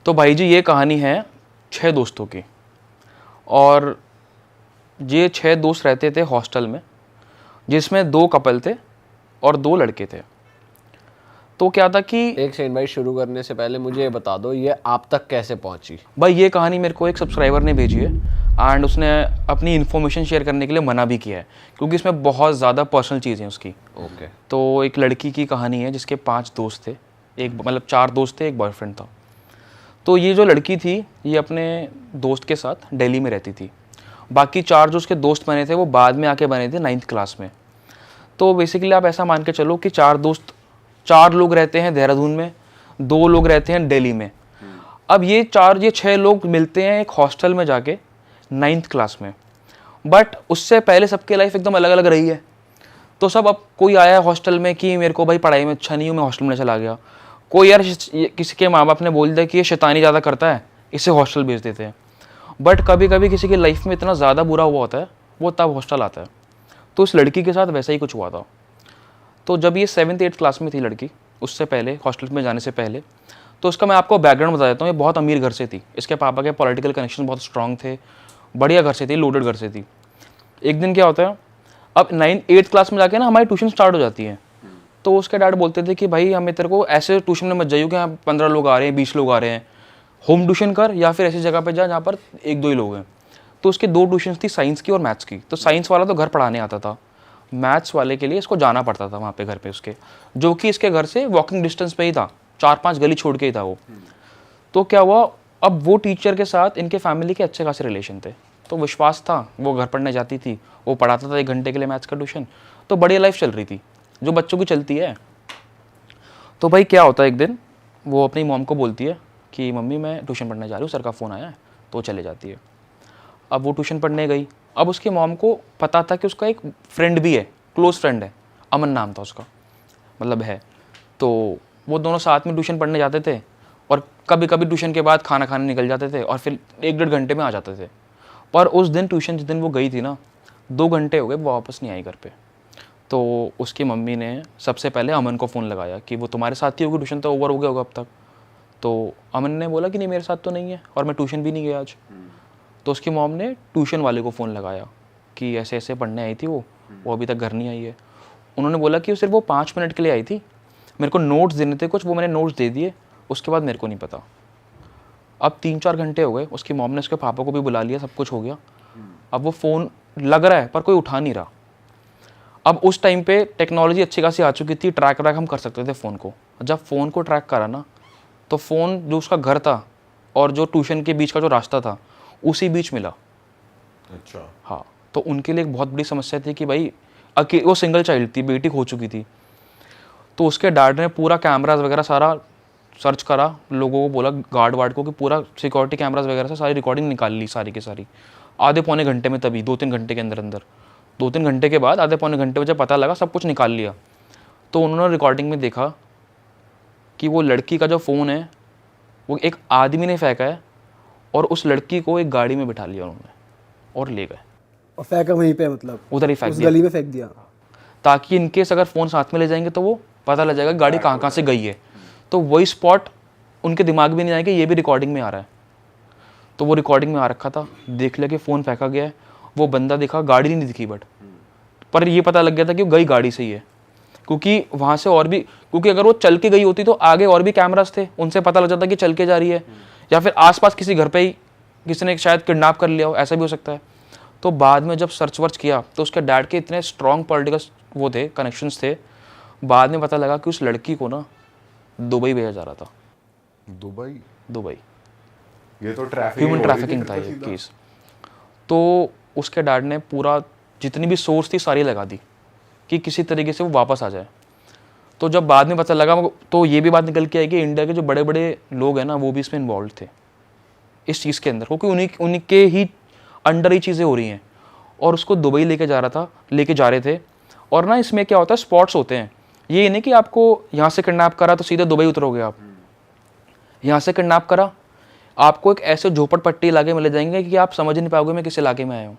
तो भाई जी ये कहानी है 6 दोस्तों की। और ये 6 दोस्त रहते थे हॉस्टल में, जिसमें 2 कपल थे और 2 लड़के थे। तो क्या था कि एक सेकंड भाई, शुरू करने से पहले मुझे ये बता दो, ये आप तक कैसे पहुंची? भाई ये कहानी मेरे को एक सब्सक्राइबर ने भेजी है एंड उसने अपनी इन्फॉर्मेशन शेयर करने के लिए मना भी किया है, क्योंकि इसमें बहुत ज़्यादा पर्सनल चीज़ें हैं उसकी। ओके। तो एक लड़की की कहानी है जिसके 5 दोस्त थे, एक मतलब 4 दोस्त थे, एक बॉयफ्रेंड था। तो ये जो लड़की थी ये अपने दोस्त के साथ दिल्ली में रहती थी। बाकी 4 जो उसके दोस्त बने थे वो बाद में आके बने थे 9th क्लास में। तो बेसिकली आप ऐसा मान के चलो कि 4 लोग रहते हैं देहरादून में, 2 लोग रहते हैं दिल्ली में। अब ये 6 लोग मिलते हैं एक हॉस्टल में जाके 9th क्लास में। बट उससे पहले सबकी लाइफ एकदम अलग अलग रही है। तो सब, अब कोई आया है हॉस्टल में कि मेरे को भाई पढ़ाई में अच्छा नहीं हूँ, मैं हॉस्टल में चला गया। कोई यार किसी के माँ बाप ने बोल दिया कि ये शैतानी ज़्यादा करता है, इसे हॉस्टल भेज देते हैं। बट कभी कभी किसी की लाइफ में इतना ज़्यादा बुरा हुआ होता है, वो तब हॉस्टल आता है। तो उस लड़की के साथ वैसा ही कुछ हुआ था। तो जब ये 7th 8th क्लास में थी लड़की, उससे पहले हॉस्टल में जाने से पहले, तो उसका मैं आपको बैकग्राउंड बता देता हूँ। ये बहुत अमीर घर से थी, इसके पापा के पॉलिटिकल कनेक्शन बहुत स्ट्रांग थे, बढ़िया घर से थी, लोडेड घर से थी। एक दिन क्या होता है, अब 9th 8th क्लास में जाके ना हमारी ट्यूशन स्टार्ट हो जाती है। तो उसके डैड बोलते थे कि भाई हमें तेरे को ऐसे ट्यूशन में मत जाइयो कि यहाँ 15 लोग आ रहे हैं, 20 लोग आ रहे हैं, होम ट्यूशन कर या फिर ऐसी जगह पे जा जहाँ पर 1-2 ही लोग हैं। तो उसकी 2 ट्यूशन थी, साइंस की और मैथ्स की। तो साइंस वाला तो घर पढ़ाने आता था, मैथ्स वाले के लिए इसको जाना पड़ता था वहाँ पे घर पे उसके, जो कि इसके घर से वॉकिंग डिस्टेंस पे ही था, 4-5 गली छोड़ के ही था वो। तो क्या हुआ, अब वो टीचर के साथ इनके फैमिली के अच्छे खासे रिलेशन थे, तो विश्वास था, वो घर पढ़ने जाती थी, वो पढ़ाता था 1 घंटे के लिए मैथ्स का ट्यूशन, तो बढ़िया लाइफ चल रही थी जो बच्चों की चलती है। तो भाई क्या होता है, एक दिन वो अपनी मॉम को बोलती है कि मम्मी मैं ट्यूशन पढ़ने जा रही हूँ, सर का फ़ोन आया है, तो चले जाती है। अब वो ट्यूशन पढ़ने गई। अब उसकी मॉम को पता था कि उसका एक फ्रेंड भी है, क्लोज फ्रेंड है, अमन नाम था उसका, मतलब है। तो वो दोनों साथ में ट्यूशन पढ़ने जाते थे और कभी कभी ट्यूशन के बाद खाना खाने निकल जाते थे और फिर 1-1.5 घंटे में आ जाते थे। पर उस दिन ट्यूशन जिस दिन वो गई थी ना, 2 घंटे हो गए वो वापस नहीं आई घर पे। तो उसकी मम्मी ने सबसे पहले अमन को फ़ोन लगाया कि वो तुम्हारे साथ ही होगी, ट्यूशन तो ओवर हो गया होगा अब तक। तो अमन ने बोला कि नहीं मेरे साथ तो नहीं है और मैं ट्यूशन भी नहीं गया आज। तो उसकी मॉम ने ट्यूशन वाले को फ़ोन लगाया कि ऐसे ऐसे पढ़ने आई थी वो अभी तक घर नहीं आई है। उन्होंने बोला कि सिर्फ वो 5 मिनट के लिए आई थी, मेरे को नोट्स देने थे कुछ, वो मैंने नोट्स दे दिए, उसके बाद मेरे को नहीं पता। अब 3-4 घंटे हो गए, उसकी मॉम ने उसके पापा को भी बुला लिया, सब कुछ हो गया। अब वो फ़ोन लग रहा है पर कोई उठा नहीं रहा। अब उस टाइम पे टेक्नोलॉजी अच्छी खासी आ चुकी थी, ट्रैक हम कर सकते थे फ़ोन को। जब फ़ोन को ट्रैक करा ना, तो फ़ोन जो उसका घर था और जो ट्यूशन के बीच का जो रास्ता था उसी बीच मिला। अच्छा। हाँ, तो उनके लिए एक बहुत बड़ी समस्या थी कि भाई वो सिंगल चाइल्ड थी, बेटी खो चुकी थी। तो उसके डैड ने पूरा कैमराज वगैरह सारा सर्च करा, लोगों को बोला गार्ड वार्ड को कि पूरा सिक्योरिटी कैमराज वगैरह से सारी रिकॉर्डिंग निकाल ली सारी की सारी, आधे पौने घंटे में। तभी 2-3 घंटे के अंदर अंदर, 2-3 घंटे के बाद आधे पौने घंटे में जब पता लगा, सब कुछ निकाल लिया। तो उन्होंने रिकॉर्डिंग में देखा कि वो लड़की का जो फ़ोन है वो एक आदमी ने फेंका है और उस लड़की को एक गाड़ी में बिठा लिया उन्होंने और ले गए। और फेंका वहीं पे, मतलब उधर ही फेंक उस दिया, गली में फेंक दिया, ताकि इनकेस अगर फ़ोन साथ में ले जाएंगे तो वो पता लग जाएगा गाड़ी कहाँ से गई है। तो वही स्पॉट उनके दिमाग में नहीं आएगा, ये भी रिकॉर्डिंग में आ रहा है। तो वो रिकॉर्डिंग में आ रखा था, देख लिया कि फ़ोन फेंका गया है। वो बंदा देखा, गाड़ी नहीं दिखी पर ये पता लग गया था कि वो गई गाड़ी से ही है, क्योंकि वहाँ से और भी, क्योंकि अगर वो चल के गई होती तो आगे और भी कैमरास थे, उनसे पता लग जाता कि चल के जा रही है, या फिर आसपास किसी घर पे ही किसी ने शायद किडनैप कर लिया हो, ऐसा भी हो सकता है। तो बाद में जब सर्च वर्च किया तो उसके डैड के इतने स्ट्रॉन्ग पॉलिटिकल वो थे, कनेक्शंस थे, बाद में पता लगा कि उस लड़की को ना दुबई भेजा जा रहा था। दुबई ये तो ट्रैफिकिंग, ह्यूमन ट्रैफिकिंग था ये केस। तो उसके डैड ने पूरा जितनी भी सोर्स थी सारी लगा दी कि किसी तरीके से वो वापस आ जाए। तो जब बाद में पता लगा, तो ये भी बात निकल के आई कि इंडिया के जो बड़े बड़े लोग हैं ना, वो भी इसमें इन्वॉल्व थे इस चीज़ के अंदर, क्योंकि उनके ही अंडर ही चीज़ें हो रही हैं। और उसको दुबई लेके जा रहे थे। और ना इसमें क्या होता है, स्पॉट्स होते हैं, ये नहीं कि आपको यहाँ से किडनैप करा तो सीधे दुबई उतरोगे आप। यहाँ से किडनैप करा, आपको एक ऐसे झोपड़पट्टी इलाके में ले जाएंगे कि आप समझ नहीं पाओगे मैं किस इलाके में आया हूँ।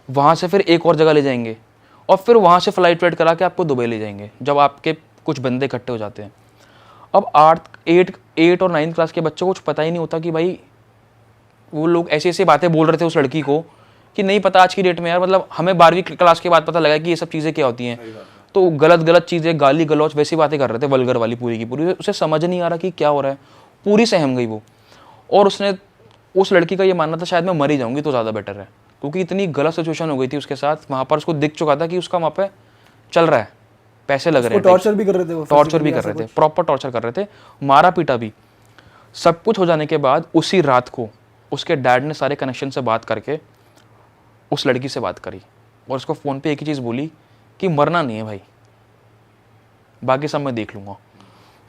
वहाँ से फिर एक और जगह ले जाएंगे और फिर वहाँ से फ्लाइट वेट करा के आपको दुबई ले जाएंगे, जब आपके कुछ बंदे इकट्ठे हो जाते हैं। अब 8 और 9 क्लास के बच्चों को कुछ पता ही नहीं होता कि भाई वो लोग ऐसी ऐसी बातें बोल रहे थे उस लड़की को कि नहीं पता आज की डेट में यार, मतलब हमें 12वीं क्लास के बाद पता लगा कि ये सब चीज़ें क्या होती हैं। तो गलत गलत चीज़ें, गाली गलौच वैसी बातें कर रहे थे, वल्गर वाली पूरी की पूरी। उसे समझ नहीं आ रहा कि क्या हो रहा है, पूरी सहम गई वो। और उसने, उस लड़की का ये मानना था शायद मैं मर ही जाऊंगी तो ज़्यादा बेटर है, क्योंकि इतनी गलत सिचुएशन हो गई थी उसके साथ। वहाँ पर उसको दिख चुका था कि उसका वहाँ पे चल रहा है, पैसे लग रहे हैं, टॉर्चर भी कर रहे थे वो, टॉर्चर भी कर रहे थे, प्रॉपर टॉर्चर कर रहे थे, मारा पीटा भी। सब कुछ हो जाने के बाद उसी रात को उसके डैड ने सारे कनेक्शन से बात करके उस लड़की से बात करी और उसको फ़ोन पे एक ही चीज़ बोली कि मरना नहीं है भाई, बाकी सब मैं देख लूँगा।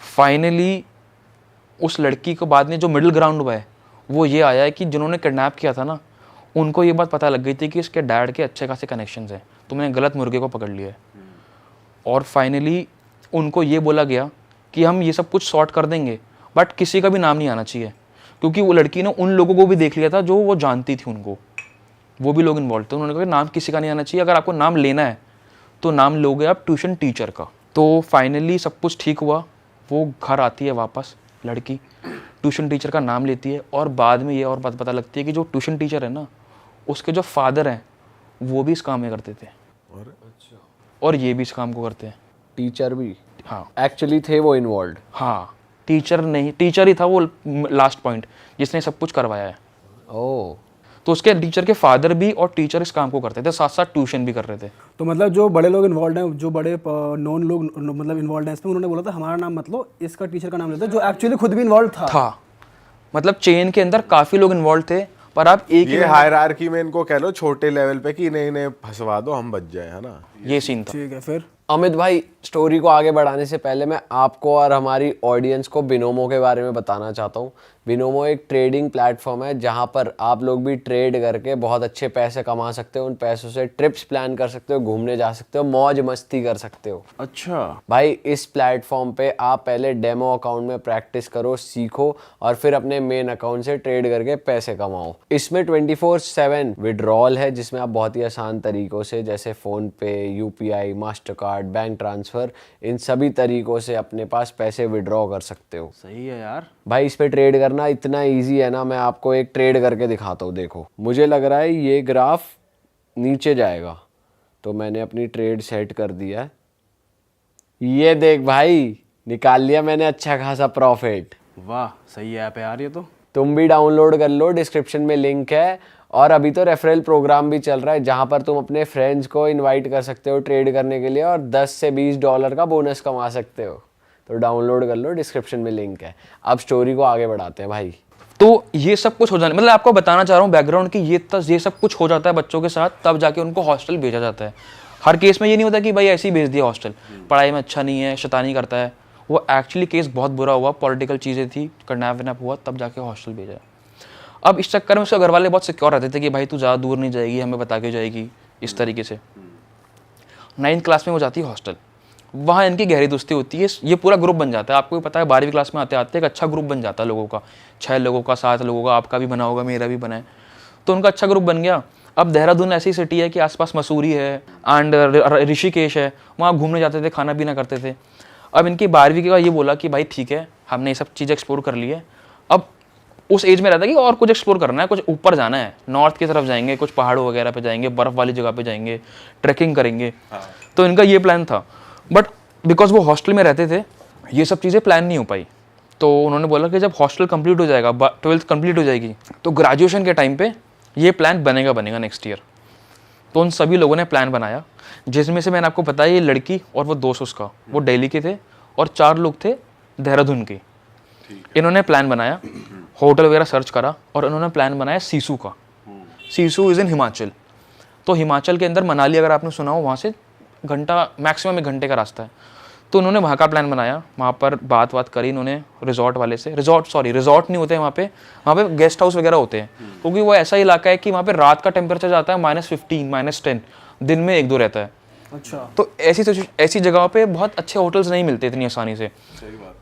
फाइनली उस लड़की को बाद में जो मिडिल ग्राउंड हुआ है वो ये आया है कि जिन्होंने किडनैप किया था ना, उनको ये बात पता लग गई थी कि इसके डैड के अच्छे खासे कनेक्शंस हैं, तो मैंने गलत मुर्गे को पकड़ लिया है। और फाइनली उनको ये बोला गया कि हम ये सब कुछ सॉर्ट कर देंगे, बट किसी का भी नाम नहीं आना चाहिए, क्योंकि वो लड़की ने उन लोगों को भी देख लिया था जो वो जानती थी उनको, वो भी लोग इन्वॉल्व थे। उन्होंने कहा नाम किसी का नहीं आना चाहिए, अगर आपको नाम लेना है तो नाम लोगे आप ट्यूशन टीचर का। तो फाइनली सब कुछ ठीक हुआ, वो घर आती है वापस लड़की, ट्यूशन टीचर का नाम लेती है, और बाद में ये और बात पता लगती है कि जो ट्यूशन टीचर है ना, उसके जो फादर हैं वो भी इस काम में करते थे, और ये भी इस काम को करते हैं। टीचर भी हाँ एक्चुअली थे वो इन्वॉल्व? हाँ, टीचर नहीं, टीचर ही था वो लास्ट पॉइंट जिसने सब कुछ करवाया है। ओह, तो उसके टीचर के फादर भी और टीचर इस काम को करते थे, साथ साथ ट्यूशन भी कर रहे थे। तो मतलब जो बड़े लोग इन्वॉल्व हैं, जो बड़े नॉन लोग मतलब इन्वॉल्व हैं इसमें, उन्होंने बोला था हमारा नाम मत लो, इसका टीचर का नाम लेते, जो एक्चुअली खुद भी इन्वॉल्व था। मतलब चेन के अंदर काफी लोग इन्वॉल्व थे, पर आप एक ये हायरार्की में इनको कह लो छोटे लेवल पे कि इन्हें फंसवा दो हम बच जाए, है ना? ये सीन था। ठीक है, फिर अमित भाई, स्टोरी को आगे बढ़ाने से पहले मैं आपको और हमारी ऑडियंस को बिनोमो के बारे में बताना चाहता हूँ। बिनोमो एक ट्रेडिंग प्लेटफॉर्म है जहाँ पर आप लोग भी ट्रेड करके बहुत अच्छे पैसे कमा सकते हो। उन पैसों से ट्रिप्स प्लान कर सकते हो, घूमने जा सकते हो, मौज मस्ती कर सकते हो। अच्छा भाई, इस प्लेटफॉर्म पे आप पहले डेमो अकाउंट में प्रैक्टिस करो, सीखो, और फिर अपने मेन अकाउंट से ट्रेड करके पैसे कमाओ। इसमें 24/7 विड्रॉल है, जिसमें आप बहुत ही आसान तरीकों से, जैसे PhonePe, UPI, Mastercard, bank transfer, इन सभी तरीकों से अपने पास पैसे विड्रॉ कर सकते हो। सही है यार। भाई, इस पे ट्रेड करना इतना इजी है ना, मैं आपको एक ट्रेड करके दिखाता हूँ। देखो, मुझे लग रहा है ये ग्राफ नीचे जाएगा, तो मैंने अपनी ट्रेड सेट कर दिया है। ये देख भाई, निकाल लिया मैंने अच्छा खासा प्रॉफिट। वाह, सही ऐप है यार ये तो। तुम भी डाउनलोड कर लो, डिस्क्रिप्शन में लिंक है। और अभी तो रेफरल प्रोग्राम भी चल रहा है, जहां पर तुम अपने फ्रेंड्स को इनवाइट कर सकते हो ट्रेड करने के लिए, और 10 से $20 का बोनस कमा सकते हो। तो डाउनलोड कर लो, डिस्क्रिप्शन में लिंक है। अब स्टोरी को आगे बढ़ाते हैं भाई। तो ये सब कुछ हो जाने, मतलब आपको बताना चाह रहा हूँ बैकग्राउंड कि ये सब कुछ हो जाता है बच्चों के साथ, तब जाके उनको हॉस्टल भेजा जाता है। हर केस में ये नहीं होता कि भाई ऐसे ही भेज दिया हॉस्टल, पढ़ाई में अच्छा नहीं है, शैतानी करता है। वो एक्चुअली केस बहुत बुरा हुआ, पॉलिटिकल चीज़ें थी, किडनैप विडनैप हुआ, तब जाके हॉस्टल भेजा। अब इस चक्कर में उसके घर वाले बहुत सिक्योर रहते थे कि भाई तू ज़्यादा दूर नहीं जाएगी, हमें बता के जाएगी, इस तरीके से। 9th क्लास में वो जाती है हॉस्टल, वहाँ इनकी गहरी दोस्ती होती है, ये पूरा ग्रुप बन जाता है। आपको भी पता है 12वीं क्लास में आते आते एक अच्छा ग्रुप बन जाता है लोगों का, 6 लोगों का, 7 लोगों का, आपका भी बना होगा, मेरा भी बना है। तो उनका अच्छा ग्रुप बन गया। अब देहरादून ऐसी सिटी है कि आसपास मसूरी है एंड ऋषिकेश है, वहाँ घूमने जाते थे, खाना पीना करते थे। अब इनकी 12वीं का ये बोला कि भाई ठीक है, हमने ये सब चीज़ें एक्सप्लोर कर ली है, अब उस एज में रहता है कि और कुछ एक्सप्लोर करना है, कुछ ऊपर जाना है, नॉर्थ की तरफ जाएंगे, कुछ पहाड़ों वगैरह पे जाएंगे, बर्फ़ वाली जगह पे जाएंगे, ट्रैकिंग करेंगे। तो इनका ये प्लान था, बट बिकॉज वो हॉस्टल में रहते थे, ये सब चीज़ें प्लान नहीं हो पाई। तो उन्होंने बोला कि जब हॉस्टल कंप्लीट हो जाएगा, 12th कंप्लीट हो जाएगी, तो ग्रेजुएशन के टाइम पे ये प्लान बनेगा नेक्स्ट ईयर। तो उन सभी लोगों ने प्लान बनाया, जिसमें से मैंने आपको बताया ये लड़की और वो दोस्त उसका, वो दिल्ली के थे, और 4 लोग थे देहरादून के। इन्होंने प्लान बनाया, होटल वगैरह सर्च करा, और इन्होंने प्लान बनाया सीसू का। Sissu is in Himachal. तो हिमाचल के अंदर मनाली, अगर आपने सुना हो, वहाँ से घंटा, मैक्सिमम 1 घंटे का रास्ता है। तो उन्होंने वहाँ का प्लान बनाया, वहाँ पर बात करी इन्होंने रिजॉर्ट वाले से। रिजॉर्ट नहीं होते वहाँ पे गेस्ट हाउस वगैरह होते हैं, क्योंकि वो ऐसा इलाका है कि वहाँ पे रात का टेम्परेचर जाता है -15, -10, दिन में 1-2 रहता है। अच्छा, तो ऐसी जगहों पे बहुत अच्छे होटल्स नहीं मिलते इतनी आसानी से।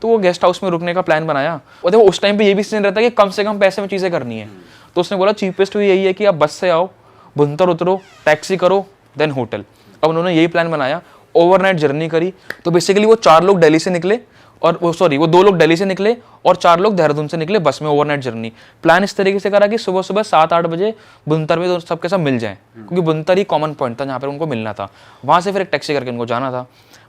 तो वो गेस्ट हाउस में रुकने का प्लान बनाया। और देखो उस टाइम पे ये भी सीन रहता है कि कम से कम पैसे में चीज़ें करनी है। तो उसने बोला चीपेस्ट वे यही है कि आप बस से आओ, भुंतर उतरो, टैक्सी करो, देन होटल। अब उन्होंने यही प्लान बनाया, ओवरनाइट जर्नी करी। तो बेसिकली वो 4 लोग दिल्ली से निकले, और वो सॉरी वो 2 लोग दिल्ली से निकले और 4 लोग देहरादून से निकले बस में, ओवरनाइट जर्नी। प्लान इस तरीके से करा कि सुबह सुबह 7-8 बजे बुनतर में तो सबके सब मिल जाएं, क्योंकि बुनतर ही कॉमन पॉइंट था जहाँ पर उनको मिलना था। वहाँ से फिर एक टैक्सी करके उनको जाना था।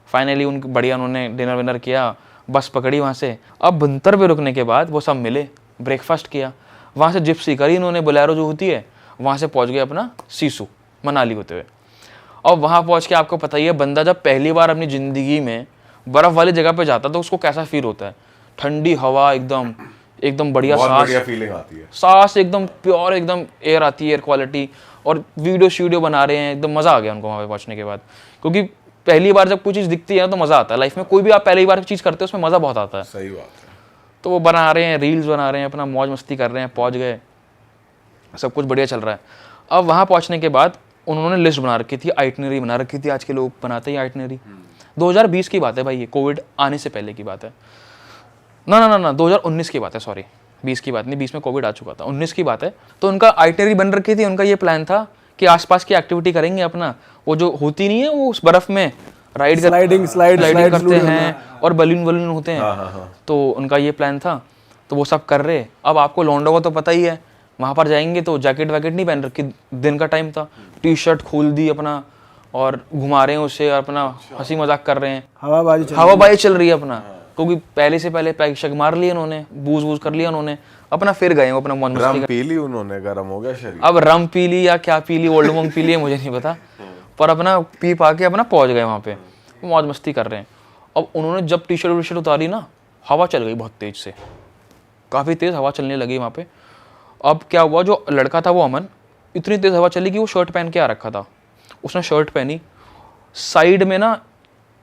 फाइनली उनकी बढ़िया उन्होंने डिनर विनर किया, बस पकड़ी वहाँ से। अब बुनतर पे रुकने के बाद वो सब मिले, ब्रेकफास्ट किया, वहाँ से जिप्सी करी इन्होंने, बोलेरो जो होती है, वहाँ से पहुँच गए अपना सीसू मनाली होते हुए। और वहाँ पहुँच के आपको पता ही है, बंदा जब पहली बार अपनी ज़िंदगी में बर्फ़ वाली जगह पे जाता तो उसको कैसा फील होता है। ठंडी हवा, एकदम एकदम बढ़िया बहुत सांस, बढ़िया फीलिंग आती है, सांस एकदम प्योर, एकदम एयर आती है, एयर क्वालिटी। और वीडियो बना रहे हैं, एकदम मज़ा आ गया उनको वहाँ पे पहुँचने के बाद। क्योंकि पहली बार जब कोई चीज़ दिखती है तो मज़ा आता है। लाइफ में कोई भी आप पहली बार चीज़ करते हो उसमें मज़ा बहुत आता है। सही बात है। तो वो बना रहे हैं, रील्स बना रहे हैं, अपना मौज मस्ती कर रहे हैं, पहुँच गए, सब कुछ बढ़िया चल रहा है। अब वहाँ पहुँचने के बाद उन्होंने लिस्ट बना रखी थी, आइटनरी बना रखी थी। आज के लोग बनाते हैं आइटनरी। 2020 की बात है भाई, ये कोविड आने से पहले की बात है। ना 2019 की बात है, सॉरी 20 की बात नहीं, 20 में कोविड आ चुका था, 19 की बात है। तो उनका आइटनरी बन रखी थी। उनका ये प्लान था कि आसपास की एक्टिविटी करेंगे अपना, वो जो होती नहीं है वो उस बर्फ में राइड स्लाइडिंग करते हैं और बलून होते हैं। तो उनका ये प्लान था, तो वो सब कर रहे। अब आपको लौंडों को तो पता ही है, वहाँ पर जाएंगे तो जैकेट वैकेट नहीं पहन रखी, दिन का टाइम था, टी शर्ट खोल दी अपना और घुमा रहे हैं उसे, अपना हंसी मजाक कर रहे हैं, हवाबाजी चल रही है अपना। क्योंकि पहले से पहले पैक शक मार लिए उन्होंने, बूझ कर लिया उन्होंने अपना, फिर गए अपना मौज मस्ती। रम पी ली उन्होंने, गर्म हो गया शरीर। अब रम पी ली या क्या पी ली, ओल्ड मोंग पी ली, मुझे नहीं पता, पर अपना पी पा के अपना पहुंच गए वहाँ पे, मौज मस्ती कर रहे हैं। अब उन्होंने जब टी शर्ट उतारी ना, हवा चल गई बहुत तेज से, काफ़ी तेज़ हवा चलने लगी वहाँ पे। अब क्या हुआ, जो लड़का था वो अमन, इतनी तेज़ हवा चली कि वो शर्ट पहन के आ रखा था। उसने शर्ट पहनी, साइड में ना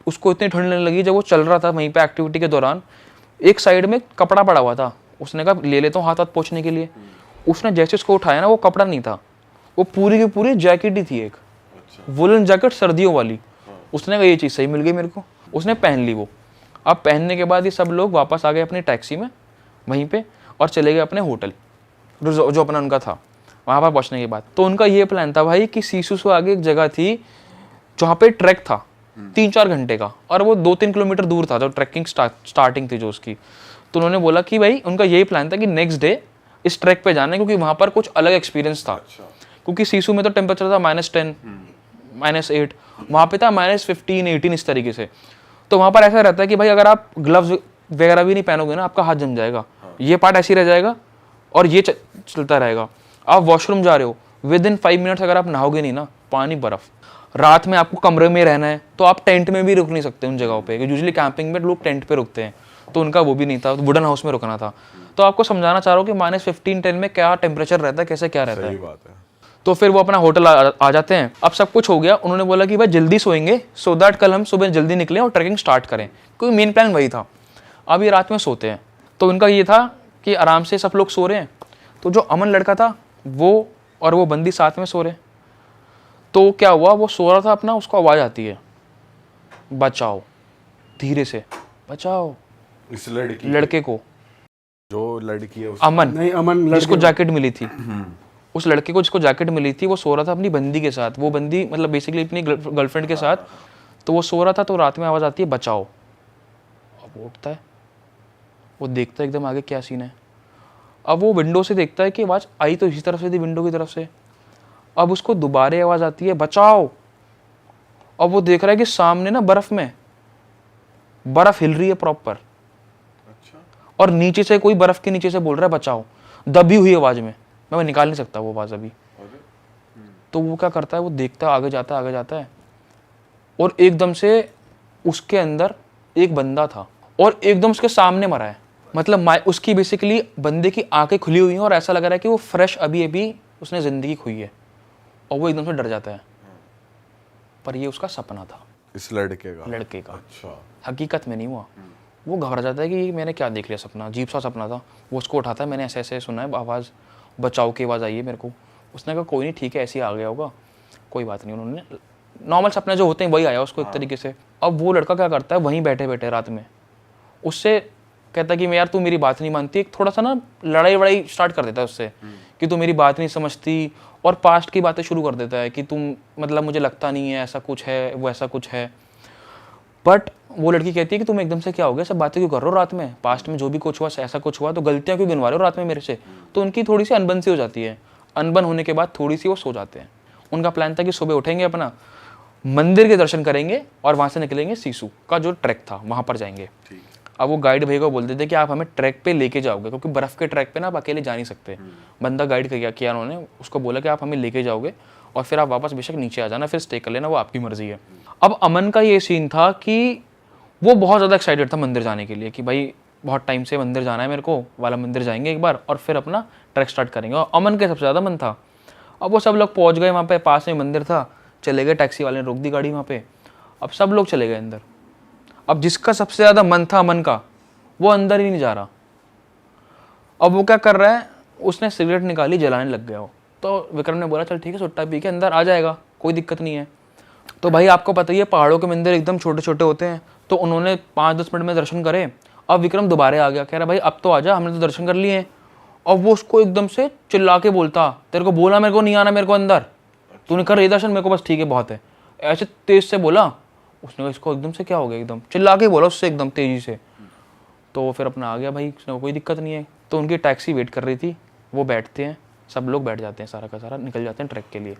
उसको इतनी ठंड लगने लगी जब वो चल रहा था वहीं पे एक्टिविटी के दौरान, एक साइड में कपड़ा पड़ा हुआ था। उसने कहा ले लेता हूँ हाथ पोंछने के लिए। उसने जैसे उसको उठाया ना, वो कपड़ा नहीं था, वो पूरी की पूरी जैकेट ही थी, एक वुलन जैकेट सर्दियों वाली। उसने कहा ये चीज़ सही मिल गई मेरे को, उसने पहन ली वो। अब पहनने के बाद ये सब लोग वापस आ गए अपनी टैक्सी में वहीं पे और चले गए अपने होटल जो अपना उनका था। वहाँ पर पहुँचने के बाद तो उनका ये प्लान था भाई कि सीसू से आगे एक जगह थी जहाँ पे ट्रैक था 3-4 घंटे का, और वो 2-3 किलोमीटर दूर था जो ट्रैकिंग स्टार्टिंग थी जो उसकी। तो उन्होंने बोला कि भाई उनका यही प्लान था कि नेक्स्ट डे इस ट्रैक पे जाना है, क्योंकि वहाँ पर कुछ अलग एक्सपीरियंस था। क्योंकि सीसू में तो टेम्परेचर था -10, -8, वहाँ पे था -15, 18 इस तरीके से। तो वहाँ पर ऐसा रहता है कि भाई अगर आप ग्लव्स वगैरह भी नहीं पहनोगे ना, आपका हाथ जम जाएगा, ये पार्ट ऐसे ही रह जाएगा और ये चलता रहेगा। आप वॉशरूम जा रहे हो, विद इन 5 मिनट्स अगर आप नहाओगे नहीं ना, पानी बर्फ। रात में आपको कमरे में रहना है तो आप टेंट में भी रुक नहीं सकते उन जगहों पे। यूजुअली कैंपिंग में लोग टेंट पे रुकते हैं, तो उनका वो भी नहीं था, वुडन हाउस में रुकना था। तो आपको समझाना चाह रहा हूँ कि -15, 10 में क्या टेम्परेचर रहता है, कैसे क्या रहता है। बात है। तो फिर वो अपना होटल आ जाते हैं। अब सब कुछ हो गया, उन्होंने बोला कि भाई जल्दी सोएंगे सो दैट कल हम सुबह जल्दी निकलें और ट्रैकिंग स्टार्ट करें, क्योंकि मेन प्लान वही था। अब ये रात में सोते हैं, तो उनका ये था कि आराम से सब लोग सो रहे हैं, तो जो अमन लड़का था वो और वो बंदी साथ में सो रहे। तो क्या हुआ, वो सो रहा था अपना, उसको आवाज़ आती है बचाओ, धीरे से बचाओ इस लड़के को, जो लड़की है अमन जिसको जैकेट मिली थी, उस लड़के को जिसको जैकेट मिली थी, वो सो रहा था अपनी बंदी के साथ। वो बंदी मतलब बेसिकली अपनी गर्लफ्रेंड के साथ, तो वो सो रहा था। तो रात में आवाज़ आती है बचाओ। अब वो उठता है, वो देखता है एकदम आगे क्या सीन है। अब वो विंडो से देखता है कि आवाज़ आई तो इसी तरफ से थी, विंडो की तरफ से। अब उसको दोबारा आवाज़ आती है बचाओ। अब वो देख रहा है कि सामने ना बर्फ में बर्फ हिल रही है प्रॉपर, और नीचे से कोई बर्फ के नीचे से बोल रहा है बचाओ, दबी हुई आवाज़ में। मैं निकाल नहीं सकता वो आवाज़ अभी। तो वो क्या करता है, वो देखता है, आगे जाता है, और एकदम से उसके अंदर एक बंदा था और एकदम उसके सामने मरा है। मतलब उसकी बेसिकली बंदे की आंखें खुली हुई हैं और ऐसा लग रहा है कि वो फ्रेश अभी उसने ज़िंदगी खोई है, और वो एकदम से डर जाता है। पर ये उसका सपना था, इस लड़के का। अच्छा, हकीकत में नहीं हुआ। वो घबरा जाता है कि मैंने क्या देख लिया, सपना, अजीब सा सपना था। वो उसको उठाता है, मैंने ऐसे ऐसे सुना है आवाज़, बचाओ की आवाज़ आई है मेरे को। उसने कहा कोई नहीं, ठीक है, ऐसे ही आ गया होगा, कोई बात नहीं। उन्होंने नॉर्मल सपने जो होते हैं वही आया उसको एक तरीके से। अब वो लड़का क्या करता है, वहीं बैठे बैठे रात में उससे कहता है कि मैं यार तू मेरी बात नहीं मानती। एक थोड़ा सा ना लड़ाई वड़ाई स्टार्ट कर देता है उससे कि तू मेरी बात नहीं समझती, और पास्ट की बातें शुरू कर देता है कि तुम मतलब मुझे लगता नहीं है, ऐसा कुछ है, वो ऐसा कुछ है। बट वो लड़की कहती है कि तुम एकदम से क्या हो गया, सब बातें क्यों कर रहे हो रात में, पास्ट में जो भी कुछ हुआ ऐसा कुछ हुआ तो गलतियां क्यों गिनवा रहे हो रात में मेरे से। तो उनकी थोड़ी सी अनबन सी हो जाती है। अनबन होने के बाद थोड़ी सी वो सो जाते हैं। उनका प्लान था कि सुबह उठेंगे, अपना मंदिर के दर्शन करेंगे और वहाँ से निकलेंगे सिसु का जो ट्रैक था वहाँ पर जाएंगे। अब वो गाइड भैया को बोलते थे कि आप हमें ट्रैक पे लेके जाओगे, क्योंकि बर्फ़ के ट्रैक पे ना आप अकेले जा नहीं सकते। बंदा गाइड किया उन्होंने, उसको बोला कि आप हमें लेके जाओगे और फिर आप वापस बेशक नीचे आ जाना, फिर स्टे कर लेना, वो आपकी मर्जी है। अब अमन का ये सीन था कि वो बहुत ज़्यादा एक्साइटेड था मंदिर जाने के लिए कि भाई बहुत टाइम से मंदिर जाना है मेरे को, वाला मंदिर जाएंगे एक बार और फिर अपना ट्रैक स्टार्ट करेंगे। और अमन का सबसे ज़्यादा मन था। अब वो सब लोग पहुँच गए वहाँ पे, पास में मंदिर था, चले गए, टैक्सी वाले ने रोक दी गाड़ी वहाँ पे। अब सब लोग चले गए अंदर। अब जिसका सबसे ज़्यादा मन था अमन का, वो अंदर ही नहीं जा रहा। अब वो क्या कर रहा है, उसने सिगरेट निकाली, जलाने लग गया वो। तो विक्रम ने बोला चल ठीक है, सुट्टा पी के अंदर आ जाएगा, कोई दिक्कत नहीं है। तो भाई आपको पता ही है पहाड़ों के मंदिर एकदम छोटे छोटे होते हैं। तो उन्होंने 5-10 मिनट में दर्शन करे। अब विक्रम दोबारा आ गया, कह रहा भाई अब तो आ जा, हमने तो दर्शन कर लिए हैं। और वो उसको एकदम से चिल्ला के बोलता, तेरे को बोला मेरे को नहीं आना मेरे को अंदर, तूने कर रही दर्शन, मेरे को बस ठीक है बहुत है, ऐसे तेज से बोला उसने। इसको एकदम से क्या हो गया, एकदम चिल्ला के बोला उससे एकदम तेजी से। तो वो फिर अपना आ गया भाई, उसने कोई दिक्कत नहीं है। तो उनकी टैक्सी वेट कर रही थी, वो बैठते हैं, सब लोग बैठ जाते हैं, सारा का सारा निकल जाते हैं ट्रैक के लिए।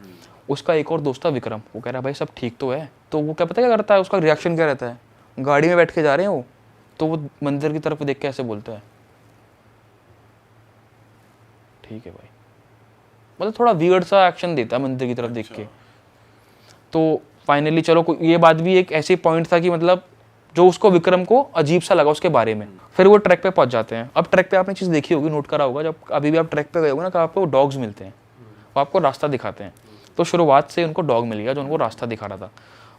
उसका एक और दोस्त था विक्रम, वो कह रहा है भाई सब ठीक तो है। तो वो क्या पता क्या करता है, उसका रिएक्शन क्या रहता है, गाड़ी में बैठ के जा रहे हैं वो, तो वो मंदिर की तरफ देख के ऐसे बोलता है ठीक है भाई, मतलब थोड़ा वियर्ड सा एक्शन देता है मंदिर की तरफ देख के। तो फाइनली चलो, ये बात भी एक ऐसी पॉइंट था कि मतलब जो उसको विक्रम को अजीब सा लगा उसके बारे में। फिर वो ट्रैक पे पहुंच जाते हैं। अब ट्रैक पे आपने चीज़ देखी होगी, नोट करा होगा, जब अभी भी आप ट्रैक पे गए होगे ना, तो आपको डॉग्स मिलते हैं, वो आपको रास्ता दिखाते हैं। तो शुरुआत से उनको डॉग मिल गया जो उनको रास्ता दिखा रहा था।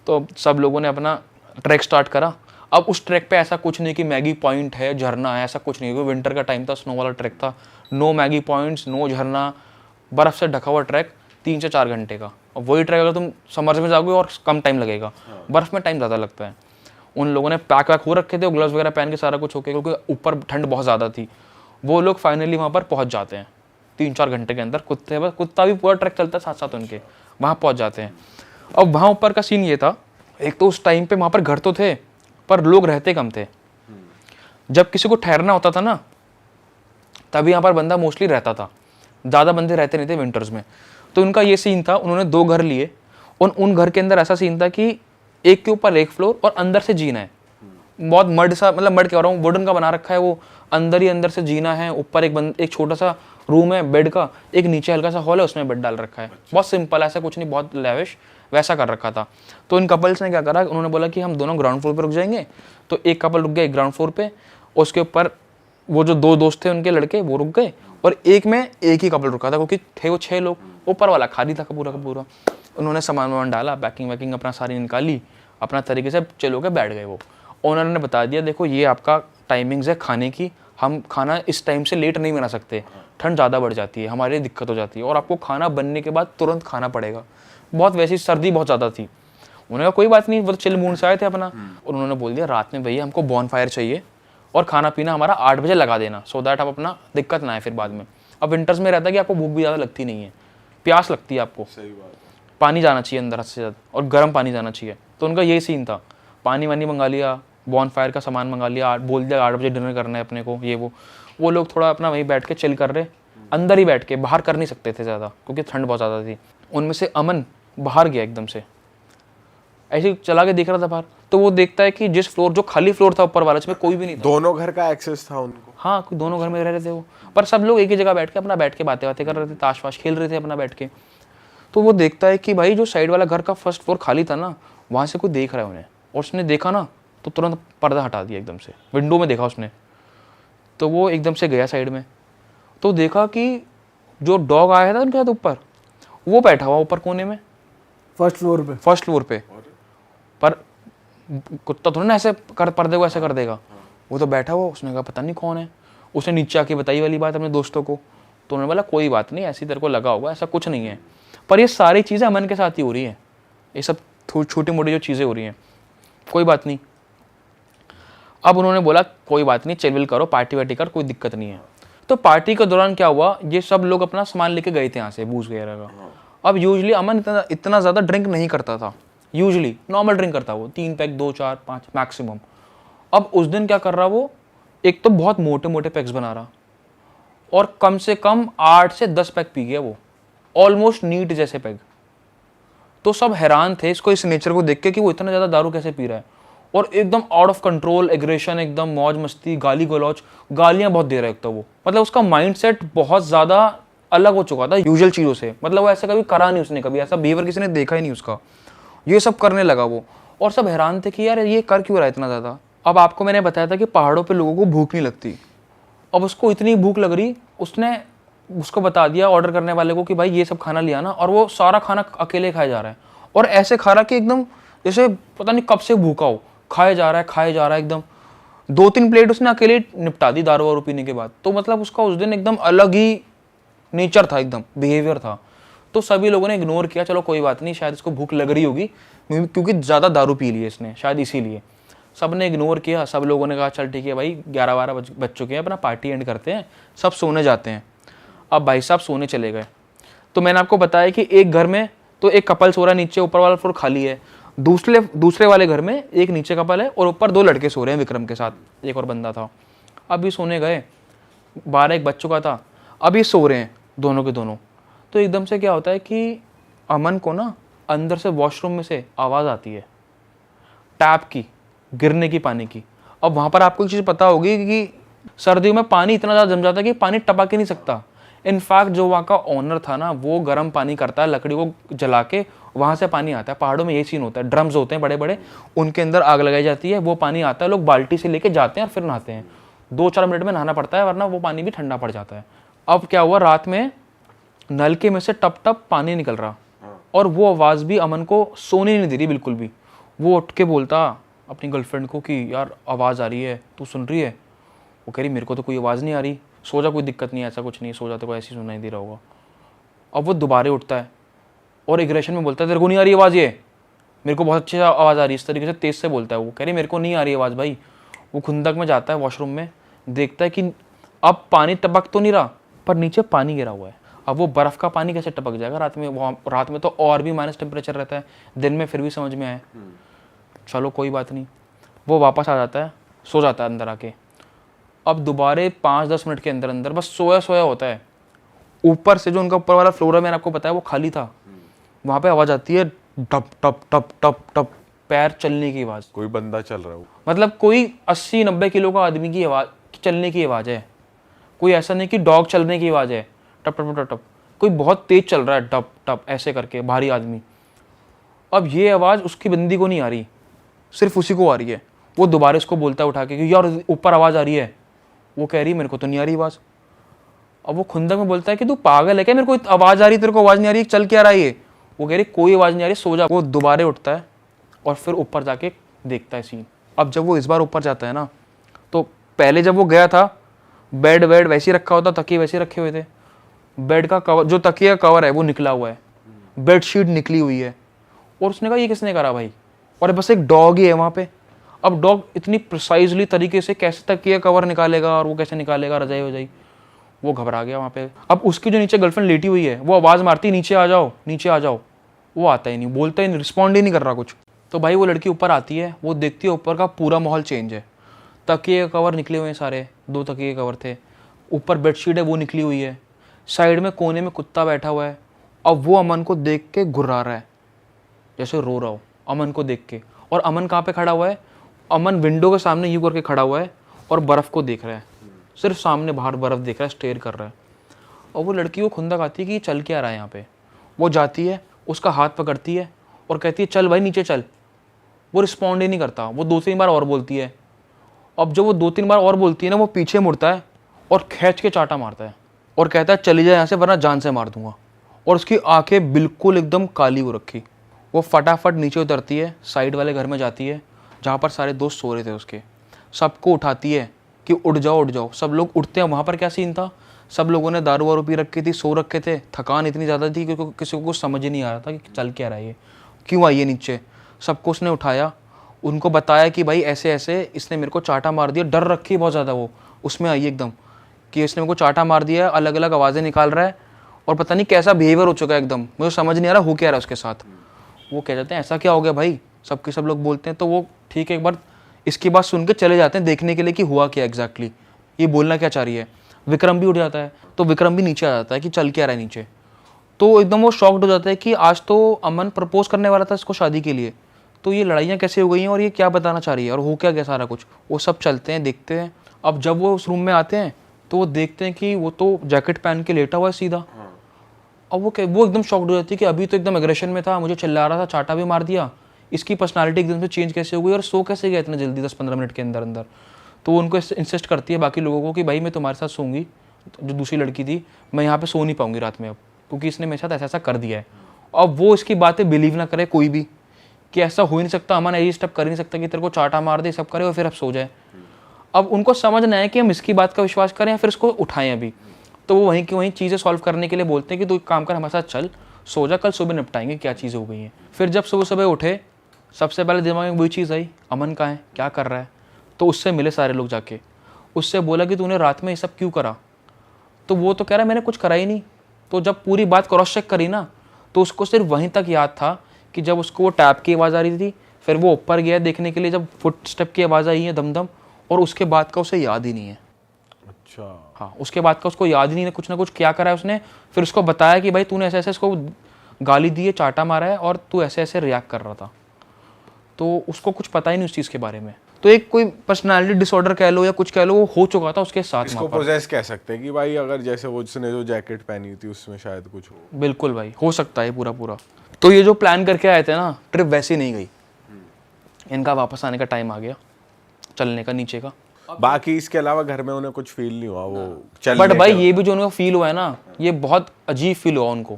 तो सब लोगों ने अपना ट्रैक स्टार्ट करा। अब उस ट्रैक पे ऐसा कुछ नहीं कि मैगी पॉइंट है, झरना है, ऐसा कुछ नहीं, क्योंकि विंटर का टाइम था, स्नो वाला ट्रैक था। नो मैगी पॉइंट्स, नो झरना, बर्फ़ से ढका हुआ ट्रैक 3 से 4 घंटे का। और वही ट्रैक अगर तुम समर में जाओगे और कम टाइम लगेगा, बर्फ़ में टाइम ज़्यादा लगता है। उन लोगों ने पैक वैक हो रखे थे, ग्लव्स वगैरह पहन के सारा कुछ होके, क्योंकि ऊपर ठंड बहुत ज़्यादा थी। वो लोग फाइनली वहाँ पर पहुँच जाते हैं 3-4 घंटे के अंदर। कुत्ता भी पूरा ट्रैक चलता है साथ साथ उनके, वहाँ पहुँच जाते हैं। अब वहाँ ऊपर का सीन ये था, एक तो उस टाइम पे वहाँ पर घर तो थे पर लोग रहते कम थे। जब किसी को ठहरना होता था ना, तभी यहाँ पर बंदा मोस्टली रहता था, ज़्यादा बंदे रहते नहीं थे विंटर्स में। तो उनका ये सीन था, उन्होंने 2 घर लिए और उन घर के अंदर ऐसा सीन था कि एक के ऊपर एक फ्लोर और अंदर से जीना है। बहुत मड सा, मतलब मड कह रहा हूँ, वुडन का बना रखा है वो, अंदर ही अंदर से जीना है। ऊपर एक छोटा सा रूम है बेड का, एक नीचे हल्का सा हॉल है, उसमें बेड डाल रखा है। बहुत सिंपल, ऐसा कुछ नहीं बहुत लैविश, वैसा कर रखा था। तो इन कपल्स ने क्या करा, उन्होंने बोला कि हम दोनों ग्राउंड फ्लोर पर रुक जाएंगे। तो एक कपल रुक गया एक ग्राउंड फ्लोर पे, उसके ऊपर वो जो 2 दोस्त थे उनके लड़के वो रुक गए, और एक में एक ही कपल रुका था, क्योंकि थे वो 6 लोग। ऊपर वाला खाली था पूरा का पूरा। उन्होंने सामान वामान डाला, पैकिंग वैकिंग अपना सारी निकाली, अपना तरीके से चलो के बैठ गए। वो ओनर ने बता दिया देखो ये आपका टाइमिंग्स है खाने की, हम खाना इस टाइम से लेट नहीं बना सकते, ठंड ज़्यादा बढ़ जाती है, हमारे दिक्कत हो जाती है, और आपको खाना बनने के बाद तुरंत खाना पड़ेगा। बहुत वैसी सर्दी बहुत ज़्यादा थी। उन्होंने कहा कोई बात नहीं, वो तो चिल मूड से आए थे अपना। और उन्होंने बोल दिया रात में भैया हमको बॉनफायर चाहिए और खाना पीना हमारा 8 बजे लगा देना, सो दैट आप अपना दिक्कत ना आए फिर बाद में। अब विंटर्स में रहता है कि आपको भूख भी ज़्यादा लगती नहीं है, प्यास लगती है आपको, सही बात। पानी जाना चाहिए अंदर हद से ज़्यादा, और गर्म पानी जाना चाहिए। तो उनका यही सीन था, पानी वानी मंगा लिया, बॉनफायर का सामान मंगा लिया, बोल दिया 8 बजे डिनर करना है अपने को, ये वो लोग थोड़ा अपना वहीं बैठ के चिल कर रहे, अंदर ही बैठ के, बाहर कर नहीं सकते थे ज़्यादा क्योंकि ठंड बहुत ज़्यादा थी। उनमें से अमन बाहर गया एकदम से, ऐसे चला के देख रहा था बाहर। तो वो देखता है कि जिस फ्लोर, जो खाली फ्लोर था ऊपर वाला, जिसमें कोई भी नहीं था, दोनों घर का एक्सेस था उनको। हाँ दोनों घर में रह रहे थे वो, पर सब लोग एक ही जगह बैठ के बातें कर रहे थे, ताश वाश खेल रहे थे अपना बैठ के। तो वो देखता है कि भाई जो साइड वाला घर का फर्स्ट फ्लोर खाली था ना, वहाँ से कोई देख रहा है उन्हें, और उसने देखा ना तो तुरंत पर्दा हटा दिया एकदम से, विंडो में देखा उसने। तो वो एकदम से गया साइड में, तो देखा कि जो डॉग आया था उनके साथ ऊपर, वो बैठा हुआ ऊपर कोने में, फर्स्ट फ्लोर पे। पर कुत्ता थोड़ा ना ऐसे कर पर्दे को ऐसे कर देगा, वो तो बैठा हुआ। उसने कहा पता नहीं कौन है, उसने नीचे आके बताई वाली बात अपने दोस्तों को। तो उन्होंने बोला कोई बात नहीं, ऐसी तेरे को लगा होगा, ऐसा कुछ नहीं है। पर ये सारी चीज़ें अमन के साथ ही हो रही हैं, ये सब छोटी मोटी जो चीज़ें हो रही हैं, कोई बात नहीं। अब उन्होंने बोला कोई बात नहीं, चिल विल करो, पार्टी वार्टी कर, कोई दिक्कत नहीं है। तो पार्टी के दौरान क्या हुआ, ये सब लोग अपना सामान लेके गए थे यहाँ से, बूझ वगैरह का। अब यूजुअली अमन इतना ज़्यादा ड्रिंक नहीं करता था, यूजली नॉर्मल ड्रिंक करता वो 3 पैक 2 4 5 मैक्सिमम। अब उस दिन क्या कर रहा वो, एक तो बहुत मोटे मोटे पैक्स बना रहा और कम से कम 8 से 10 पैक पी गया वो, ऑलमोस्ट नीट जैसे पैक। तो सब हैरान थे इसको, इस नेचर को देख के कि वो इतना ज़्यादा दारू कैसे पी रहा है, और एकदम आउट ऑफ कंट्रोल एग्रेशन, एकदम मौज मस्ती, गाली गलौज, गालियाँ बहुत दे रहा है एक तो वो। मतलब उसका माइंडसेट बहुत ज़्यादा अलग हो चुका था यूजुअल चीज़ों से। मतलब वो ऐसा कभी करा नहीं उसने, कभी ऐसा बिहेवियर किसी ने देखा ही नहीं उसका, ये सब करने लगा वो। और सब हैरान थे कि यार ये कर क्यों रहा है इतना ज़्यादा। अब आपको मैंने बताया था कि पहाड़ों पे लोगों को भूख नहीं लगती, अब उसको इतनी भूख लग रही, उसने उसको बता दिया ऑर्डर करने वाले को कि भाई ये सब खाना लिया ना, और वो सारा खाना अकेले खाया जा रहा है, और ऐसे खा रहा कि एकदम जैसे पता नहीं कब से भूखा हो, खाए जा रहा है एकदम। 2-3 प्लेट उसने अकेले निपटा दी दारू वारू पीने के बाद। तो मतलब उसका उस दिन एकदम अलग ही नेचर था, एकदम बिहेवियर था। तो सभी लोगों ने इग्नोर किया, चलो कोई बात नहीं, शायद इसको भूख लग रही होगी क्योंकि ज़्यादा दारू पी ली है इसने, शायद इसीलिए। सब ने इग्नोर किया, सब लोगों ने कहा चल ठीक है भाई 11-12 बज चुके हैं, अपना पार्टी एंड करते हैं, सब सोने जाते हैं। अब भाई साहब सोने चले गए। तो मैंने आपको बताया कि एक घर में तो एक कपल सो रहा है, नीचे ऊपर वाला फ्लोर खाली है। दूसरे वाले घर में एक नीचे कपल है और ऊपर 2 लड़के सो रहे हैं विक्रम के साथ, एक और बंदा था। अब ये सोने गए, 12-1 बज चुका था, अब ये सो रहे हैं दोनों के दोनों। तो एकदम से क्या होता है कि अमन को ना अंदर से वॉशरूम में से आवाज़ आती है टैप की, गिरने की, पानी की। अब वहाँ पर आपको एक चीज़ पता होगी कि सर्दियों में पानी इतना ज़्यादा जम जाता है कि पानी टपक ही नहीं सकता। इनफैक्ट जो वहाँ का ओनर था ना, वो गर्म पानी करता है, लकड़ी को जला के वहाँ से पानी आता है। पहाड़ों में ये सीन होता है, ड्रम्स होते हैं बड़े बड़े, उनके अंदर आग लगाई जाती है, वो पानी आता है, लोग बाल्टी से लेके जाते हैं और फिर नहाते हैं। 2-4 मिनट में नहाना पड़ता है, वरना वो पानी भी ठंडा पड़ जाता है। अब क्या हुआ, रात में नलके में से टप टप पानी निकल रहा, और वो आवाज़ भी अमन को सोने नहीं दे रही बिल्कुल भी। वो उठ के बोलता अपनी गर्लफ्रेंड को कि यार आवाज़ आ रही है, तू सुन रही है? वो कह रही मेरे को तो कोई आवाज़ नहीं आ रही, सो जा, कोई दिक्कत नहीं है, ऐसा कुछ नहीं है, सो जा, तो ऐसे ही सुनाई दे रहा होगा। अब वो दोबारा उठता है और एग्रेशन में बोलता है तेरे को नहीं आ रही आवाज़, ये मेरे को बहुत अच्छी आवाज़ आ रही है, इस तरीके से तेज़ से बोलता है। वो कह रही मेरे को नहीं आ रही आवाज़ भाई। वो खुंदक में जाता है वॉशरूम में, देखता है कि अब पानी टपक तो नहीं रहा, पर नीचे पानी गिरा हुआ है। अब वो बर्फ़ का पानी कैसे टपक जाएगा रात में? रात में तो और भी माइनस टेम्परेचर रहता है, दिन में फिर भी समझ में आए। चलो कोई बात नहीं, वो वापस आ जाता है, सो जाता है अंदर आके। अब दोबारे 5-10 मिनट के अंदर अंदर बस सोया होता है। ऊपर से जो उनका ऊपर वाला फ्लोर है, मैंने आपको बताया वो खाली था, वहाँ पे आवाज़ आती है टप टप टप टप टप, पैर चलने की आवाज़। कोई बंदा चल रहा हो, मतलब कोई 80-90 किलो का आदमी की आवाज़, चलने की आवाज़ है। कोई ऐसा नहीं कि डॉग चलने की आवाज़ है, टप टप टप टप। कोई बहुत तेज चल रहा है, टप टप ऐसे करके, भारी आदमी। अब ये आवाज़ उसकी बंदी को नहीं आ रही, सिर्फ उसी को आ रही है। वो दोबारा इसको बोलता है उठा के कि यार ऊपर आवाज़ आ रही है। वो कह रही है मेरे को तो नहीं आ रही आवाज़। अब वो खुंदक में बोलता है कि तू पागल है क्या, मेरे को आवाज़ आ रही, तेरे को आवाज़ नहीं आ रही, चल क्या रहा है ये? वो कह रही कोई आवाज़ नहीं आ रही, सो जा। वो दोबारा उठता है और फिर ऊपर जाके देखता है सीन। अब जब वो इस बार ऊपर जाता है ना, तो पहले जब वो गया था बेड वैसे ही रखा होता, तकिए वैसे ही रखे हुए थे, बेड का कवर, जो तकिए का कवर है वो निकला हुआ है, बेडशीट निकली हुई है। और उसने कहा ये किसने करा भाई? और बस एक डॉग ही है वहाँ पे। अब डॉग इतनी प्रिसाइजली तरीके से कैसे तकिए कवर निकालेगा, और वो कैसे निकालेगा रजाई वजाई? वो घबरा गया वहाँ पे। अब उसकी जो नीचे गर्लफ्रेंड लेटी हुई है, वो आवाज़ मारती नीचे आ जाओ, नीचे आ जाओ। वो आता ही नहीं, बोलता ही नहीं, रिस्पॉन्ड ही नहीं कर रहा कुछ। तो भाई वो लड़की ऊपर आती है, वो देखती है ऊपर का पूरा माहौल चेंज है। तकिए कवर निकले हुए हैं सारे, 2 तकिए कवर थे, ऊपर बेडशीट है वो निकली हुई है, साइड में कोने में कुत्ता बैठा हुआ है। अब वो अमन को देख के घुर्रा रहा है, जैसे रो रहा हो अमन को देख के। और अमन कहाँ पे खड़ा हुआ है? अमन विंडो के सामने यूँ करके खड़ा हुआ है और बर्फ़ को देख रहा है, सिर्फ सामने बाहर बर्फ़ देख रहा है, स्टेयर कर रहा है। और वो लड़की को खुंदक आती है कि ये चल क्या रहा है यहाँ पे। वो जाती है, उसका हाथ पकड़ती है और कहती है चल भाई नीचे चल। वो रिस्पॉन्ड ही नहीं करता, वो 2-3 बार और बोलती है। अब जब वो 2-3 बार और बोलती है ना, वो पीछे मुड़ता है और खींच के चाटा मारता है और कहता है चली जाए यहाँ से वरना जान से मार दूंगा। और उसकी आंखें बिल्कुल एकदम काली हो रखी। वो फटाफट नीचे उतरती है, साइड वाले घर में जाती है जहाँ पर सारे दोस्त सो रहे थे उसके, सबको उठाती है कि उठ जाओ उठ जाओ। सब लोग उठते हैं। वहाँ पर क्या सीन था, सब लोगों ने दारू वारू पी रखी थी, सो रखे थे, थकान इतनी ज़्यादा थी क्योंकि किसी को कुछ समझ ही नहीं आ रहा था कि चल क्या रहा है ये, क्यों आई है नीचे। सबको उसने उठाया, उनको बताया कि भाई ऐसे ऐसे इसने मेरे को चाटा मार दिया। डर रखी बहुत ज़्यादा वो, उसमें आई एकदम कि इसने मेरे को चाटा मार दिया, अलग अलग आवाज़ें निकाल रहा है और पता नहीं कैसा बिहेवियर हो चुका है एकदम, मुझे समझ नहीं आ रहा हो क्या रहा है उसके साथ। वो कह जाते हैं ऐसा क्या हो गया भाई, सबके सब लोग बोलते हैं। तो वो ठीक है, एक बार इसकी बात सुन के चले जाते हैं देखने के लिए कि हुआ क्या एग्जैक्टली, ये बोलना क्या चाह रही है। विक्रम भी उठ जाता है, तो विक्रम भी नीचे आ जाता है कि चल क्या रहा है नीचे। तो एकदम वो शॉक्ड हो जाता है कि आज तो अमन प्रपोज करने वाला था इसको शादी के लिए, तो ये लड़ाइयाँ कैसे हो गई हैं और ये क्या बताना चाह रही है और हो क्या गया सारा कुछ। वो सब चलते हैं, देखते हैं। अब जब वो उस रूम में आते हैं तो वो देखते हैं कि वो तो जैकेट पहन के लेटा हुआ है सीधा। अब वो एकदम शॉक्ड हो जाती है कि अभी तो एकदम एग्रेशन में था, मुझे चिल्ला रहा था, चाटा भी मार दिया, इसकी पर्सनालिटी एकदम से चेंज कैसे हो गई और सो कैसे गया इतना जल्दी 10-15 मिनट के अंदर अंदर। तो वो उनको इंसिस्ट करती है बाकी लोगों को कि भाई मैं तुम्हारे साथ सोऊंगी, जो दूसरी लड़की थी, मैं यहाँ पे सो नहीं पाऊंगी रात में अब, क्योंकि इसने मेरे साथ ऐसा ऐसा कर दिया है। अब वो इसकी बातें बिलीव ना करे कोई भी कि ऐसा हो ही नहीं सकता, अमन ये स्टेप कर ही नहीं सकता कि तेरे को चाटा मार दे, सब करे और फिर अब सो जाए। अब उनको समझना है कि हम इसकी बात का विश्वास करें या फिर इसको उठाएं अभी। तो वो वहीं की वहीं चीज़ें सॉल्व करने के लिए बोलते हैं कि तू एक काम कर, हमारे साथ चल, सो जा, कल सुबह निपटाएंगे क्या चीज़ें हो गई हैं। फिर जब सुबह सुबह उठे, सबसे पहले दिमाग में वही चीज़ आई, अमन कहाँ है, क्या कर रहा है। तो उससे मिले सारे लोग जाके, उससे बोला कि तूने रात में ये सब क्यों करा। तो वो तो कह रहा है मैंने कुछ करा ही नहीं। तो जब पूरी बात क्रॉस चेक करी ना, तो उसको सिर्फ वहीं तक याद था कि जब उसको वो टैप की आवाज़ आ रही थी, फिर वो ऊपर गया देखने के लिए, जब फुट स्टेप की आवाज़ आई है दम दम, और उसके बाद का उसे याद ही नहीं है। अच्छा। हाँ, उसके बाद का उसको याद ही नहीं है कुछ ना कुछ क्या करा है उसने। फिर उसको बताया कि भाई तूने ऐसे ऐसे इसको गाली दी है, चाटा मारा है और तू ऐसे ऐसे रिएक्ट कर रहा था। तो उसको कुछ पता ही नहीं उस चीज़ के बारे में। तो एक कोई पर्सनालिटी डिसऑर्डर कह लो या कुछ कह लो, वो हो चुका था उसके साथ। इसको पोजेस कह सकते हैं कि भाई अगर जैसे वो जिसने जो जैकेट पहनी थी उसमें शायद कुछ हो। बिल्कुल भाई, हो सकता है पूरा पूरा। तो ये जो प्लान करके आए थे ना, ट्रिप वैसे ही नहीं गई। इनका वापस आने का टाइम आ गया, चलने का नीचे का। बाकी इसके अलावा घर में उन्हें कुछ फील नहीं हुआ वो चलने बट भाई का? ये भी जो उनको फील हुआ है ना, ये बहुत अजीब फील हुआ उनको,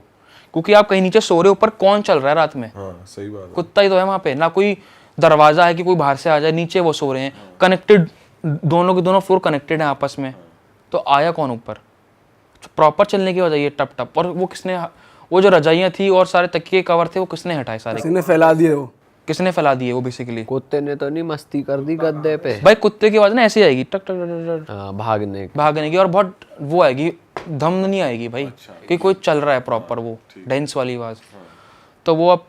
क्योंकि आप कहीं नीचे सो रहे हो, ऊपर कौन चल रहा है रात में? हाँ सही बात है। कुत्ता ही तो है वहाँ पे, ना कोई दरवाजा है कि कोई बाहर से आ जाए। नीचे वो सो रहे हैं, कनेक्टेड, दोनों के दोनों फ्लोर कनेक्टेड हैं आपस में। तो आया कौन ऊपर? प्रॉपर चलने की वजह ये टप टप। और वो किसने, वो जो रजाइयाँ थी और सारे तकिए कवर थे, वो किसने हटाए सारे? किसी ने फैला दिए वो। किसने फैला दिए वो बेसिकली? कुत्ते ने तो नहीं मस्ती कर दी गद्दे पे? भाई कुत्ते की आवाज ना ऐसी आएगी, टक टक टक टक, हाँ, भागने की। भागने की, और बहुत वो आएगी, धम नहीं आएगी भाई कि कोई चल रहा है प्रॉपर, वो डेंस वाली आवाज। तो वो अब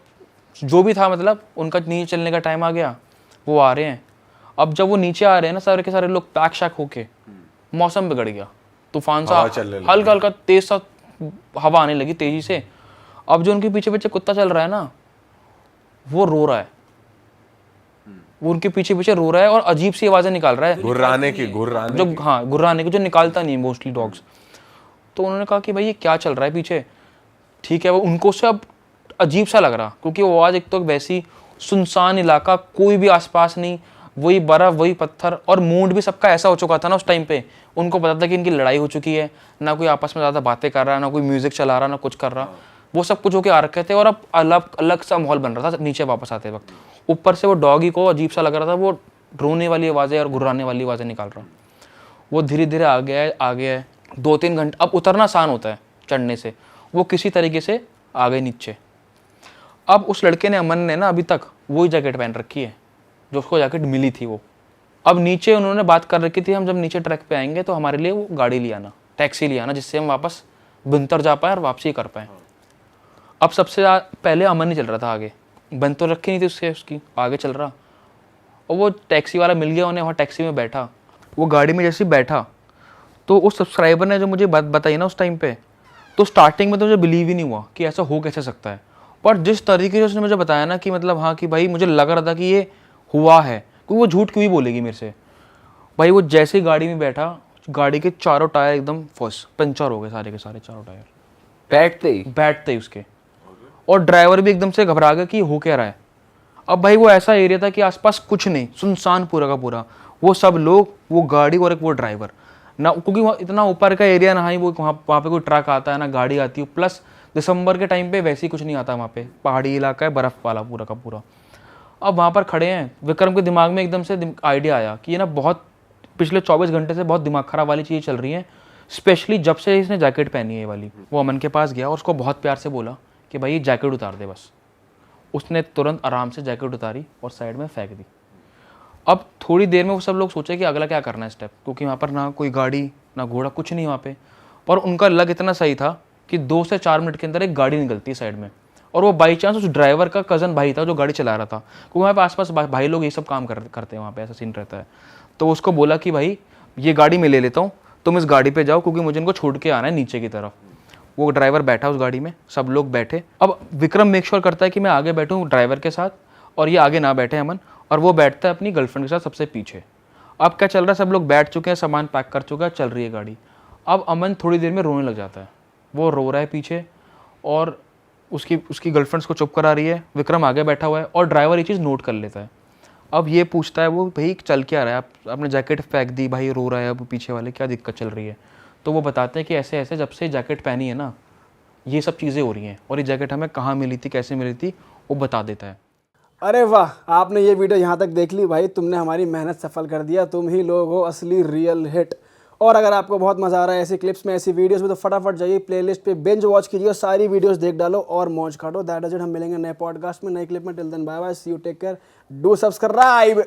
जो भी था, मतलब उनका नीचे चलने का टाइम आ गया, वो आ रहे हैं। अब जब वो नीचे आ रहे हैं ना, सारे के सारे लोग पैक शैक होके, मौसम बिगड़ गया, तूफान सा, हल्का हल्का तेज सा हवा आने लगी तेजी से। अब जो उनके पीछे पीछे कुत्ता चल रहा है ना, वो रो रहा है, वो उनके पीछे पीछे रो रहा है और अजीब सी आवाजें निकाल रहा है, गुर्राने जो, हाँ गुर्राने की, जो निकालता नहीं है मोस्टली डॉग्स। तो उन्होंने कहा कि भाई ये क्या चल रहा है पीछे। ठीक है, वो उनको उससे अब अजीब सा लग रहा, क्योंकि वो आवाज़ एक तो वैसी, सुनसान इलाका, कोई भी आसपास नहीं, वही बर्फ वही पत्थर, और मूड भी सबका ऐसा हो चुका था ना उस टाइम पे, उनको पता था कि इनकी लड़ाई हो चुकी है, ना कोई आपस में ज़्यादा बातें कर रहा है, ना कोई म्यूजिक चला रहा, ना कुछ कर रहा, वो सब कुछ होके आ रखे थे। और अब अलग अलग सा माहौल बन रहा था नीचे वापस आते वक्त। ऊपर से वो डॉगी को अजीब सा लग रहा था, वो रोने वाली आवाज़ें और गुर्राने वाली आवाज़ें निकाल रहा। वो धीरे धीरे आ गया है 2-3 घंटे। अब उतरना आसान होता है चढ़ने से, वो किसी तरीके से आ गए नीचे। अब उस लड़के ने, अमन ने ना, अभी तक वही जैकेट पहन रखी है जो उसको जैकेट मिली थी वो। अब नीचे उन्होंने बात कर रखी थी, हम जब नीचे ट्रैक पे आएंगे तो हमारे लिए वो गाड़ी ले आना, टैक्सी ले आना, जिससे हम वापस बुनतर जा पाए और वापसी कर पाए। अब सबसे पहले अमन ही चल रहा था आगे, बन तो रखी नहीं थी उसकी आगे चल रहा। और वो टैक्सी वाला मिल गया उन्हें, वहाँ टैक्सी में बैठा। वो गाड़ी में जैसे बैठा तो उस सब्सक्राइबर ने जो मुझे बात बताई ना उस टाइम पे, तो स्टार्टिंग में तो मुझे बिलीव ही नहीं हुआ कि ऐसा हो कैसे सकता है। पर जिस तरीके से उसने मुझे बताया ना कि मतलब हाँ कि भाई मुझे लग रहा था कि ये हुआ है, क्योंकि वो झूठ क्यों ही बोलेगी मेरे से। भाई वो जैसे ही गाड़ी में बैठा, गाड़ी के चारों टायर एकदम फर्स्ट पंचर हो गए, सारे के सारे चारों टायर बैठते ही उसके। और ड्राइवर भी एकदम से घबरा गया कि हो क्या रहा है। अब भाई वो ऐसा एरिया था कि आसपास कुछ नहीं, सुनसान पूरा का पूरा, वो सब लोग, वो गाड़ी और एक वो ड्राइवर ना, क्योंकि वहाँ इतना ऊपर का एरिया ना, ही वो वहाँ पे कोई ट्रक आता है ना गाड़ी आती है, प्लस दिसंबर के टाइम पे वैसे ही कुछ नहीं आता वहाँ पे, पहाड़ी इलाका है, बर्फ़ वाला पूरा का पूरा। अब वहाँ पर खड़े हैं, विक्रम के दिमाग में एकदम से आइडिया आया कि ये ना बहुत पिछले 24 घंटे से बहुत दिमाग खराब वाली चीज़ चल रही है, स्पेशली जब से इसने जैकेट पहनी है ये वाली। वो अमन के पास गया और उसको बहुत प्यार से बोला कि भाई ये जैकेट उतार दे बस। उसने तुरंत आराम से जैकेट उतारी और साइड में फेंक दी। अब थोड़ी देर में वो सब लोग सोचे कि अगला क्या करना है स्टेप, क्योंकि वहाँ पर ना कोई गाड़ी ना घोड़ा कुछ नहीं वहाँ पे। पर उनका लग इतना सही था कि 2 से 4 मिनट के अंदर एक गाड़ी निकलती है साइड में, और वो बाई चांस उस ड्राइवर का कज़न भाई था जो गाड़ी चला रहा था, क्योंकि वहाँ पे आसपास भाई लोग ये सब काम करते हैं, वहाँ पे ऐसा सीन रहता है। तो उसको बोला कि भाई ये गाड़ी मैं ले लेता हूँ, तुम इस गाड़ी पे जाओ क्योंकि मुझे इनको छोड़ के आना है नीचे की तरफ। वो ड्राइवर बैठा उस गाड़ी में, सब लोग बैठे। अब विक्रम मेक श्योर करता है कि मैं आगे बैठूँ ड्राइवर के साथ और ये आगे ना बैठे अमन, और वो बैठता है अपनी गर्लफ्रेंड के साथ सबसे पीछे। अब क्या चल रहा है, सब लोग बैठ चुके हैं, सामान पैक कर चुका है, चल रही है गाड़ी। अब अमन थोड़ी देर में रोने लग जाता है, वो रो रहा है पीछे और उसकी गर्लफ्रेंड्स को चुप करा रही है। विक्रम आगे बैठा हुआ है और ड्राइवर ये चीज़ नोट कर लेता है। अब ये पूछता है वो, भाई चल क्या रहा है, आपने जैकेट फेंक दी, भाई रो रहा है अब पीछे वाले, क्या दिक्कत चल रही है। तो वो बताते हैं कि ऐसे ऐसे जब से जैकेट पहनी है ना, ये सब चीज़ें हो रही हैं, और ये जैकेट हमें कहाँ मिली थी, कैसे मिली थी, वो बता देता है। अरे वाह, आपने ये वीडियो यहाँ तक देख ली भाई, तुमने हमारी मेहनत सफल कर दिया, तुम ही लोग हो असली रियल हिट। और अगर आपको बहुत मज़ा आ रहा है ऐसी क्लिप्स में, ऐसी वीडियोस में, तो फटाफट जाइए प्लेलिस्ट पे बिंज वॉच कीजिए, सारी वीडियोस देख डालो और मौज काटो। That is it. हम मिलेंगे नए पॉडकास्ट में, नए क्लिप में। Till then bye bye, see you, take care, do subscribe.